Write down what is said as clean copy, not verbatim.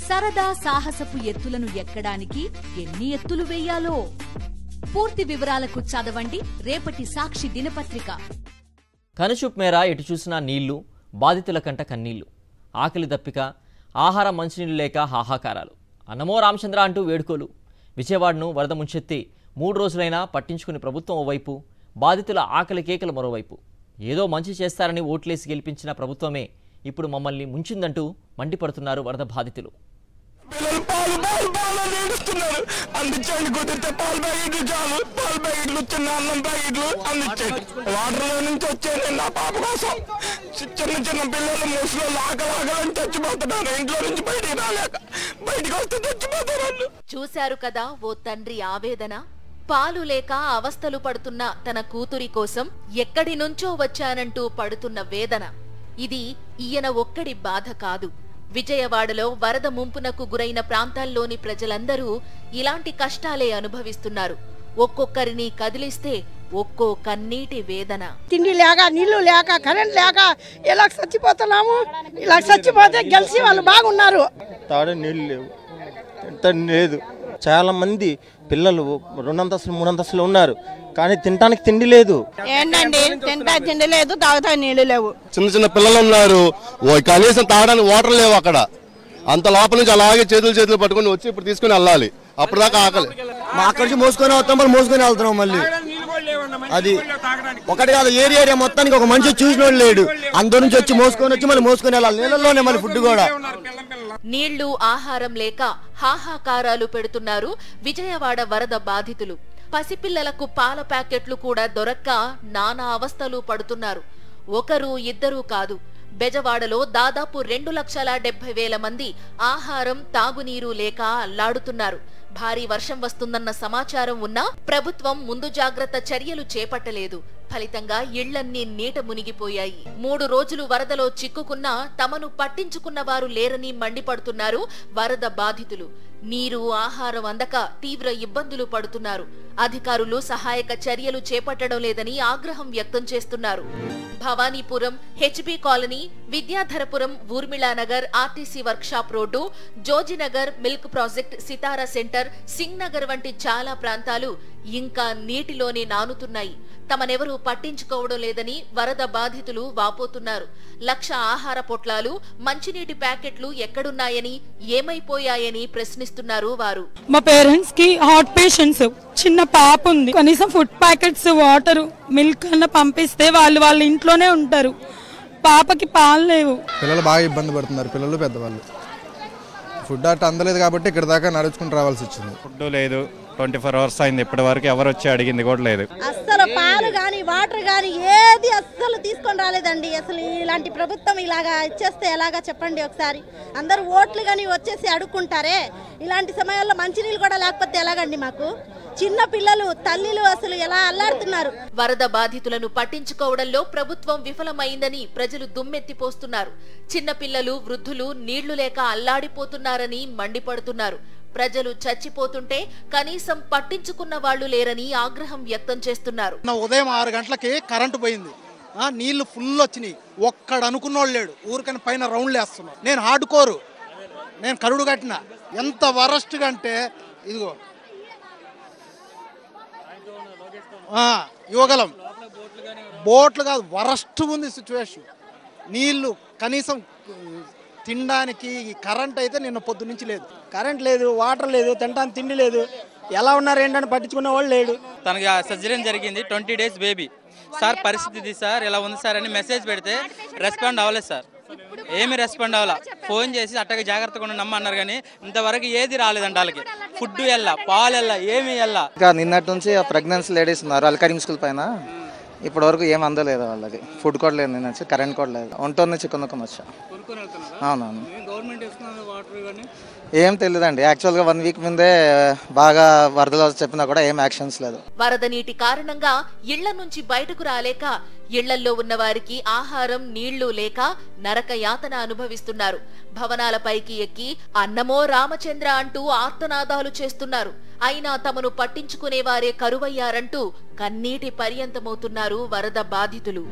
సరదా సాహసపు ఎత్తులను ఎక్కడానికి ఎన్ని ఎత్తులు వేయాలో పూర్తి వివరాలకు చదవండి రేపటి సాక్షి దినపత్రిక. కనుచూపు మేర ఎటు చూసినా నీళ్లు, బాధితుల కంట కన్నీళ్లు, ఆకలి దప్పిక, ఆహార మంచినీళ్లు లేక హాహాకారాలు, అన్నమో రామచంద్ర అంటూ వేడుకోలు. విజయవాడను వరద ముంచెత్తి 3 రోజులైనా పట్టించుకుని ప్రభుత్వం ఓవైపు, బాధితుల ఆకలి కేకలు మరోవైపు. ఏదో మంచి చేస్తారని ఓట్లేసి గెలిపించిన ప్రభుత్వమే ఇప్పుడు మమ్మల్ని ముంచిందంటూ మండిపడుతున్నారు వరద బాధితులు. అందించండి, కుదిరితే పాలు ప్యాకెట్లు చాలు, పాలు ప్యాకెట్లు, చిన్న అన్నం ప్యాకెట్లు అందించండి. వాటర్లో నుంచి వచ్చేది నా పాప కోసం. చిన్న చిన్న పిల్లలు ముసలు ఆకలాకలని చచ్చిపోతున్నారు. ఇంట్లో నుంచి బయటికి రాలేక, బయటికి వస్తే చచ్చిపోతారు. చూశారు కదా ఓ తండ్రి ఆవేదన. పాలు లేక అవస్థలు పడుతున్న తన కూతురి కోసం ఎక్కడి నుంచో వచ్చానంటూ పడుతున్న వేదన. ఇది ఈయన ఒక్కడి బాధ కాదు. విజయవాడలో వరద ముంపునకు గురైన ప్రాంతాల్లోని ప్రజలందరూ ఇలాంటి కష్టాలే అనుభవిస్తున్నారు. ఒక్కొక్కరిని కదిలిస్తే ఒక్కో కన్నీటి వేదన. తిండి లేక, నీళ్లు లేక, కరెంట్ లేక ఇలా చచ్చిపోతున్నాము. ఇలా చచ్చిపోతే గెలిచి వాళ్ళు బాగున్నారు. తాడే నీళ్లు లేవు, లేదు. చాలా మంది పిల్లలు 2 అంతస్తులు 3 అంతస్తులు ఉన్నారు, కానీ తినడానికి తిండి లేదు. ఏంటండి, తింటా తిండి లేదు, తాగుతా నీళ్లు లేవు. చిన్న చిన్న పిల్లలు ఉన్నారు, కనీసం తాగడానికి వాటర్ లేవు అక్కడ. అంత లోపల నుంచి అలాగే చేతులు పట్టుకుని వచ్చి ఇప్పుడు తీసుకుని వెళ్ళాలి. అప్పుడు దాకా ఆకలి. అక్కడి నుంచి మోసుకొని వస్తాం, మళ్ళీ మోసుకొని వెళ్తున్నాం. మళ్ళీ అది ఒకటి కాదు, ఏరియా మొత్తానికి ఒక మనిషి చూసినోడు లేడు. అందరి నుంచి వచ్చి మళ్ళీ మోసుకొని వెళ్ళాలి. నీళ్ళలోనే మళ్ళీ ఫుడ్ కూడా. నీళ్లు, ఆహారం లేక హాహాకారాలు పెడుతున్నారు విజయవాడ వరద బాధితులు. పసిపిల్లలకు పాల ప్యాకెట్లు కూడా దొరక్క నానా అవస్థలు పడుతున్నారు. ఒకరు ఇద్దరు కాదు, బెజవాడలో దాదాపు 2,70,000 మంది ఆహారం, తాగునీరు లేక అల్లాడుతున్నారు. భారీ వర్షం వస్తుందన్న సమాచారం ఉన్నా ప్రభుత్వం ముందు జాగ్రత్త చర్యలు చేపట్టలేదు. ఫలితంగా ఇళ్లన్నీ నీట మునిగిపోయాయి. 3 రోజులు వరదలో చిక్కుకున్నా తమను పట్టించుకున్న వారు లేరని మండిపడుతున్నారు వరద బాధితులు. నీరు, ఆహారం అందక తీవ్ర ఇబ్బందులు పడుతున్నారు. అధికారులు సహాయక చర్యలు చేపట్టడం లేదని ఆగ్రహం వ్యక్తం చేస్తున్నారు. Bhavanipuram, HB colony, Vidyadharapuram, Urmilanagar, RTC workshop road, Jojinagar, milk project, Sitara centre, Singh Nagar వంటి చాలా ప్రాంతాలు ఇంకా నీటిలోనే నానుతున్నాయి. తమనెవరూ పట్టించుకోవడం లేదని వరద బాధితులు వాపోతున్నారు. 1,00,000 ఆహార పొట్లాలు, మంచినీటి ప్యాకెట్లు ఎక్కడున్నాయని, ఏమైపోయాయని ప్రశ్నిస్తున్నారు వారు. మా పేరెంట్స్ కి హార్ట్ పేషెంట్స్, చిన్న పాప ఉంది. కనీసం ఫుడ్ ప్యాకెట్స్, వాటర్, మిల్క్ అన్న పంపిస్తే వాళ్ళ ఇంట్లోనే ఉంటారు. పాపకి పాలు లేవు. పిల్లలు బాగా ఇబ్బంది పడుతున్నారు, పిల్లలు పెద్దవాళ్ళు. ఫుడ్ అట్లా అందలేదు కాబట్టి ఇక్కడ దాకా నడుచుకుని రావాల్సి వచ్చింది. ఫుడ్ లేదు, 24 hours అయింది. ఇప్పటి వరకు ఎవరు వచ్చి అడిగింది కూడా లేదు. అస్సలు పాలు గాని, వాటర్ గాని ఏది అస్సలు తీసుకొని రాలేదండి. అసలు ఇలాంటి ప్రభుత్వం ఇలాగా ఇచ్చేస్తే ఎలాగా చెప్పండి ఒకసారి. అందరూ ఓట్లు గాని వచ్చేసి అడుక్కుంటారే. ఇలాంటి సమయాల్లో మంచినీళ్ళు కూడా లేకపోతే ఎలాగండి మాకు? చిన్న పిల్లలు, తల్లిలు అసలు ఎలా అల్లాడుతున్నారు. వరద బాధితులను పట్టించుకోవడంలో ప్రభుత్వం విఫలమైందని ప్రజలు దుమ్మెత్తిపోస్తున్నారు. చిన్న పిల్లలు, వృద్ధులు నీళ్లు లేక అల్లాడిపోతున్నారని మండిపడుతున్నారు. ప్రజలు చచ్చిపోతుంటే కనీసం పట్టించుకున్న వాళ్లు లేరని ఆగ్రహం వ్యక్తం చేస్తున్నారు. ఉదయం 6 గంటలకి కరెంటు పోయింది. నీళ్లు ఫుల్ వచ్చినాయి. ఒక్కడు అనుకున్నోళ్ళు లేడు. ఊరికని పైన రౌండ్లు వేస్తున్నాం. నేను హార్డ్ కోరు, నేను కరుడు కట్టిన. ఎంత వరస్ట్గా అంటే ఇదిగో యువగలం బోట్లు కాదు, వరస్ట్ ఉంది సిచ్యువేషన్. నీళ్లు కనీసం తినడానికి, కరెంట్ అయితే నిన్న పొద్దు నుంచి లేదు. కరెంట్ లేదు, వాటర్ లేదు, తినడానికి తిండి లేదు. ఎలా ఉన్నారు ఏంటని పట్టించుకునే వాళ్ళు లేడు. తనకి సర్జరీ జరిగింది, 20 days బేబీ. సార్ పరిస్థితి సార్ ఇలా ఉంది సార్ అని మెసేజ్ పెడితే రెస్పాండ్ అవ్వలేదు సార్. ఏమి రెస్పాండ్ అవ్వాల. ఫోన్ చేసి అట్టగా జాగ్రత్తగా నమ్మన్నారు, కానీ ఇంతవరకు ఏది రాలేదంట. వాళ్ళకి ఫుడ్ వెళ్ళా, పాలు వెళ్ళా, ఏమి వెళ్ళా. నిన్నటి నుంచి ప్రెగ్నెన్సీ లేడీస్ ఉన్నారు అల్కరింగ్ స్కూల్ పైన. ఇప్పటి వరకు ఏం అందలేదు వాళ్ళకి. ఫుడ్ కూడా లేదు, నిన్న కరెంట్ కూడా లేదు. ఒంటూరు నుంచి కొనుక్కొని వచ్చా. అవునవును, ఏం తెలియదండి. యాక్చువల్గా 1 week ముందే బాగా వరదలు చెప్పినా కూడా ఏం యాక్షన్స్ లేదు. వరద నీటి కారణంగా ఇళ్ల నుంచి బయటకు రాలేక, ఇళ్లల్లో ఉన్న వారికి ఆహారం, నీళ్లు లేక నరక యాతన అనుభవిస్తున్నారు. భవనాలపైకి ఎక్కి అన్నమో రామచంద్ర అంటూ ఆర్తనాదాలు చేస్తున్నారు. అయినా తమను పట్టించుకునేవారే కరువయ్యారంటూ కన్నీటి పర్యంతమవుతున్నారు వరద బాధితులు.